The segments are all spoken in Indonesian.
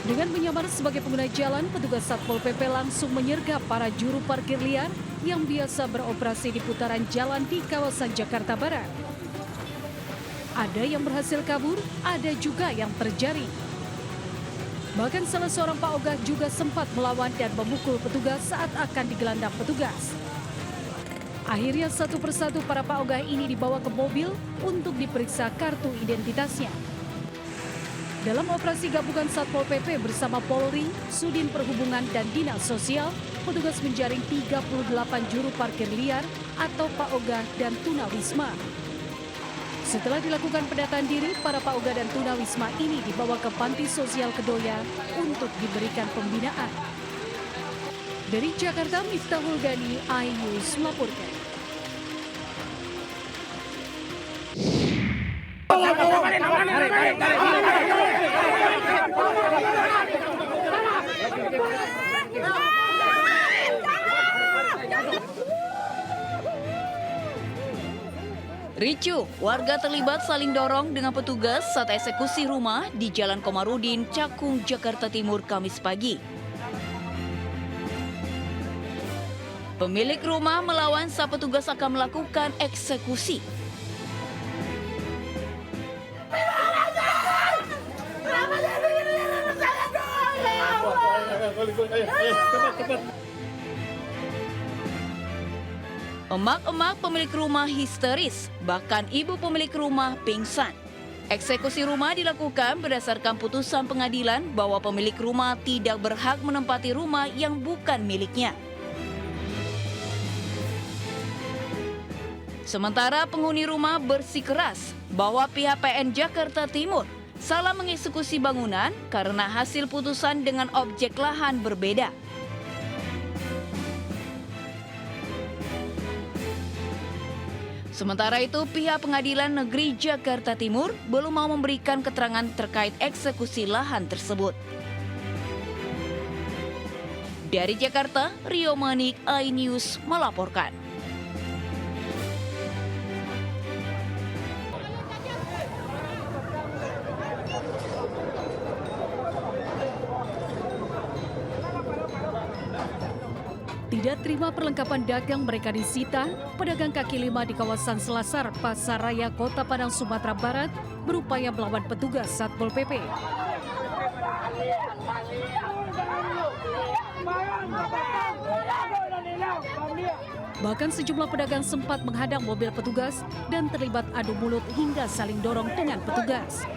Dengan menyamar sebagai pengguna jalan, petugas Satpol PP langsung menyergap para juru parkir liar yang biasa beroperasi di putaran jalan di kawasan Jakarta Barat. Ada yang berhasil kabur, ada juga yang terjaring. Bahkan salah seorang Pak Ogah juga sempat melawan dan memukul petugas saat akan digelandang petugas. Akhirnya satu persatu para Pak Ogah ini dibawa ke mobil untuk diperiksa kartu identitasnya. Dalam operasi gabungan Satpol PP bersama Polri, Sudin Perhubungan dan Dinas Sosial, petugas menjaring 38 juru parkir liar atau Pak Ogah dan tunawisma. Setelah dilakukan pendataan diri, para Pak Ogah dan tunawisma ini dibawa ke Panti Sosial Kedoya untuk diberikan pembinaan. Dari Jakarta, Miftahul Gani, iNews melaporkan. Ricuh, warga terlibat saling dorong dengan petugas saat eksekusi rumah di Jalan Komarudin, Cakung, Jakarta Timur, Kamis pagi. Pemilik rumah melawan saat petugas akan melakukan eksekusi. Emak-emak pemilik rumah histeris, bahkan ibu pemilik rumah pingsan. Eksekusi rumah dilakukan berdasarkan putusan pengadilan bahwa pemilik rumah tidak berhak menempati rumah yang bukan miliknya. Sementara penghuni rumah bersikeras bahwa pihak PN Jakarta Timur salah mengeksekusi bangunan karena hasil putusan dengan objek lahan berbeda. Sementara itu, pihak Pengadilan Negeri Jakarta Timur belum mau memberikan keterangan terkait eksekusi lahan tersebut. Dari Jakarta, Rio Manik, iNews melaporkan. Tidak terima perlengkapan dagang mereka disita, pedagang kaki lima di kawasan Selasar, Pasar Raya, Kota Padang, Sumatera Barat berupaya melawan petugas Satpol PP. Bahkan sejumlah pedagang sempat menghadang mobil petugas dan terlibat adu mulut hingga saling dorong dengan petugas.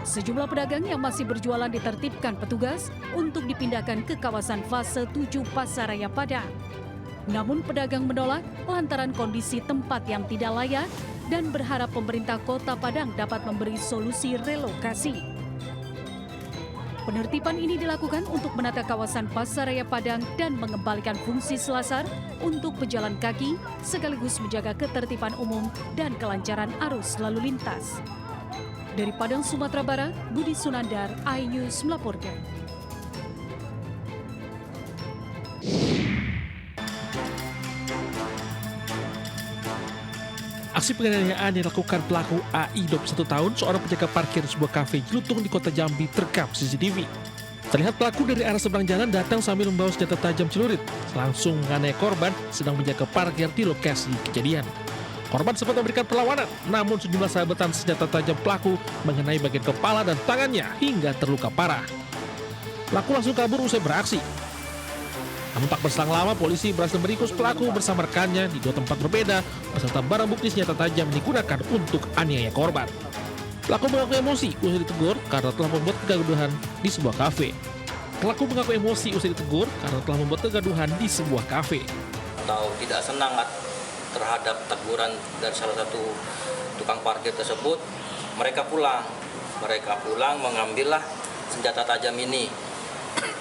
Sejumlah pedagang yang masih berjualan ditertibkan petugas untuk dipindahkan ke kawasan fase 7 Pasar Raya Padang. Namun pedagang menolak lantaran kondisi tempat yang tidak layak dan berharap pemerintah Kota Padang dapat memberi solusi relokasi. Penertiban ini dilakukan untuk menata kawasan Pasar Raya Padang dan mengembalikan fungsi Selasar untuk pejalan kaki sekaligus menjaga ketertiban umum dan kelancaran arus lalu lintas. Dari Padang, Sumatera Barat, Budi Sunandar, iNews melaporkan. Aksi penganiayaan yang dilakukan pelaku AI 21 tahun, seorang penjaga parkir di sebuah kafe Jelutung di Kota Jambi terekam CCTV. Terlihat pelaku dari arah seberang jalan datang sambil membawa senjata tajam celurit, langsung menganiaya korban sedang menjaga parkir di lokasi kejadian. Korban sempat memberikan perlawanan, namun sejumlah sabetan senjata tajam pelaku mengenai bagian kepala dan tangannya hingga terluka parah. Pelaku langsung kabur usai beraksi. Namun tak berselang lama, polisi berhasil meringkus pelaku bersama rekannya di dua tempat berbeda beserta barang bukti senjata tajam yang digunakan untuk aniaya korban. Pelaku mengaku emosi usai ditegur karena telah membuat kegaduhan di sebuah kafe. Atau tidak senang terhadap teguran dari salah satu tukang parkir tersebut, mereka pulang mengambillah senjata tajam ini.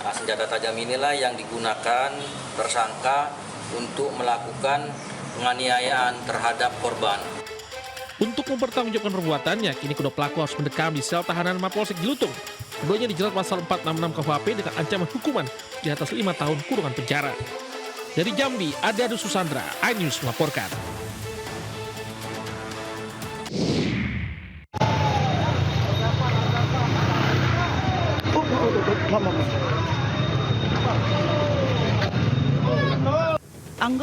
Nah, senjata tajam inilah yang digunakan tersangka untuk melakukan penganiayaan terhadap korban. Untuk mempertanggungjawabkan perbuatannya, kini kedua pelaku harus mendekam di sel tahanan Mapolsek Jelutung. Keduanya dijerat pasal 466 KUHP dengan ancaman hukuman di atas 5 tahun kurungan penjara. Dari Jambi, Ade Susandra, iNews melaporkan.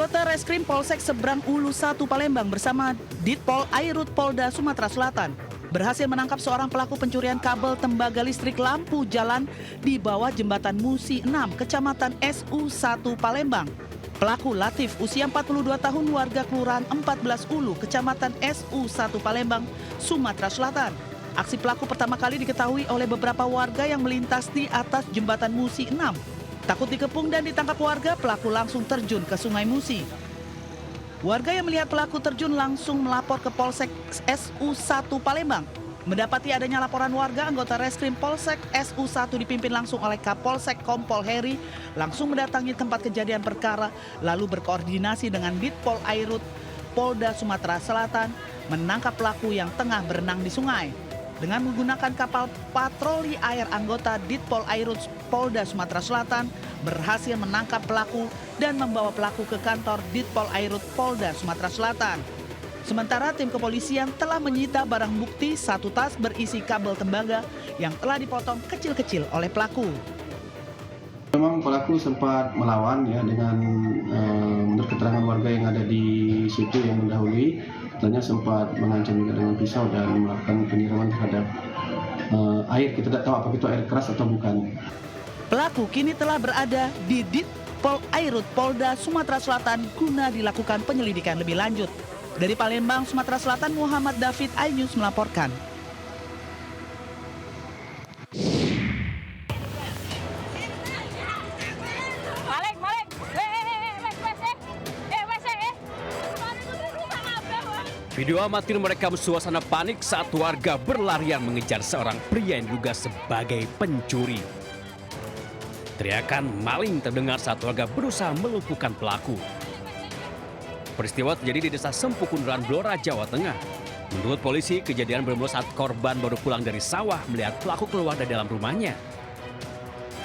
Anggota Reskrim Polsek Seberang Ulu 1 Palembang bersama Ditpol Airut Polda Sumatera Selatan berhasil menangkap seorang pelaku pencurian kabel tembaga listrik lampu jalan di bawah jembatan Musi 6, Kecamatan SU 1 Palembang. Pelaku Latif, usia 42 tahun, warga Kelurahan 14 Ulu, Kecamatan SU 1 Palembang, Sumatera Selatan. Aksi pelaku pertama kali diketahui oleh beberapa warga yang melintas di atas jembatan Musi 6. Takut dikepung dan ditangkap warga, pelaku langsung terjun ke Sungai Musi. Warga yang melihat pelaku terjun langsung melapor ke Polsek SU 1 Palembang. Mendapati adanya laporan warga, anggota Reskrim Polsek SU 1 dipimpin langsung oleh Kapolsek Kompol Heri langsung mendatangi tempat kejadian perkara, lalu berkoordinasi dengan Ditpol Airut Polda Sumatera Selatan menangkap pelaku yang tengah berenang di sungai. Dengan menggunakan kapal patroli air, anggota Ditpol Airut Polda Sumatera Selatan berhasil menangkap pelaku dan membawa pelaku ke kantor Ditpol Airut Polda Sumatera Selatan. Sementara tim kepolisian telah menyita barang bukti 1 tas berisi kabel tembaga yang telah dipotong kecil-kecil oleh pelaku. Memang pelaku sempat melawan ya dengan menurut keterangan warga yang ada di situ yang mendahului, katanya sempat mengancam juga dengan pisau dan melakukan penyiraman terhadap air. Kita tidak tahu apakah itu air keras atau bukan. Pelaku kini telah berada di Ditpol Airut Polda Sumatera Selatan guna dilakukan penyelidikan lebih lanjut. Dari Palembang, Sumatera Selatan, Muhammad David, iNews melaporkan. Video amatir merekam suasana panik saat warga berlarian mengejar seorang pria yang diduga sebagai pencuri. Teriakan maling terdengar saat warga berusaha melumpuhkan pelaku. Peristiwa terjadi di Desa Sempu Kunduran, Blora, Jawa Tengah. Menurut polisi, kejadian bermula saat korban baru pulang dari sawah melihat pelaku keluar dari dalam rumahnya.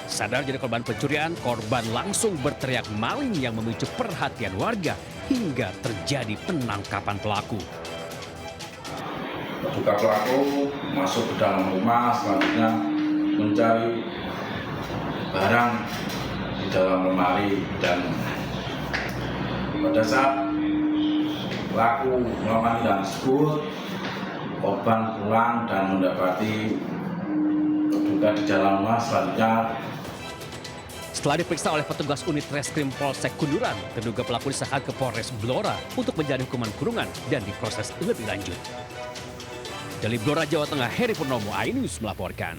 Sadar jadi korban pencurian, korban langsung berteriak maling yang memicu perhatian warga hingga terjadi penangkapan pelaku. Terduga pelaku masuk ke dalam rumah, selanjutnya mencari barang di dalam lemari, dan pada saat pelaku melakukan tindakan tersebut, korban pulang dan mendapati terduga di dalam rumah. Selanjutnya, setelah diperiksa oleh petugas unit Reskrim Polsek Kunduran, terduga pelaku disahkan ke Polres Blora untuk menjalani hukuman kurungan dan diproses lebih lanjut. Dari Blora, Jawa Tengah, Heri Purnomo, iNews melaporkan.